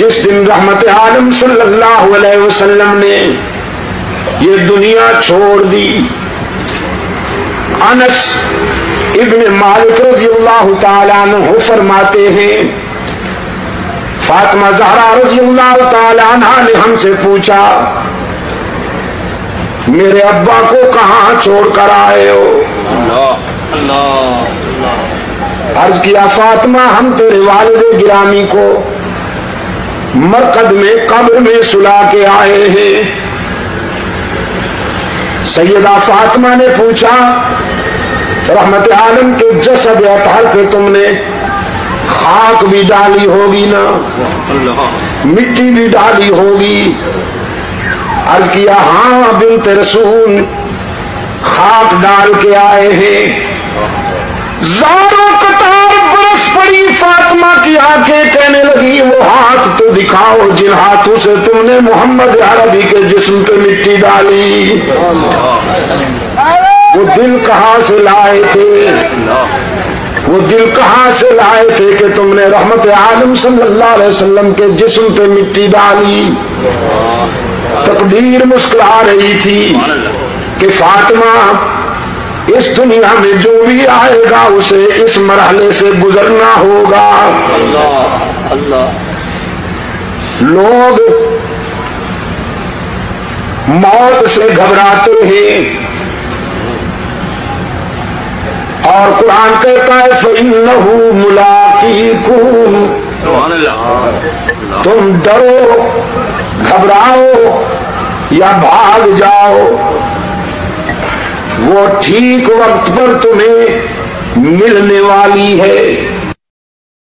जिस दिन रहमत आलम सल्लल्लाहु अलैहि वसल्लम ने ये दुनिया छोड़ दी, अनस इब्न मालिक रज़ियल्लाहु ताला अन्हु फरमाते हैं, फातिमा ज़हरा रज़ियल्लाहु ताला अन्हा ने हमसे पूछा, मेरे अब्बा को कहाँ छोड़कर आए हो? अर्ज किया, फातिमा हम तेरे वालिद गिरामी को मरकद में कब्र में सुला के आए हैं। सैयदा फातिमा ने पूछा, रहमत आलम के जसद अतहर पे तुमने खाक भी डाली होगी ना, मिट्टी भी डाली होगी? अर्ज किया, हाँ बिन्त रसूल, खाक डाल के आए हैं। ज़ारों कतार बरस पड़ी, फातिमा की आंखें कहने लगी, वो हाथ तो दिखाओ जिन हाथों से तुमने मोहम्मद अरबी के जिस्म पे मिट्टी डाली। वो दिल कहाँ से लाए थे? वो दिल कहाँ से लाए थे कि तुमने रहमत आलम सल्लल्लाहु अलैहि वसल्लम के जिस्म पे मिट्टी डाली? तकदीर मुस्कुरा रही थी कि फातिमा, इस दुनिया में जो भी आएगा उसे इस मरहले से गुजरना होगा। लोग मौत से घबराते हैं और कुरान कहता है, फ़इन्नहु मुलाक़ीकुम, तुम डरो, घबराओ या भाग जाओ, वो ठीक वक्त पर तुम्हें मिलने वाली है।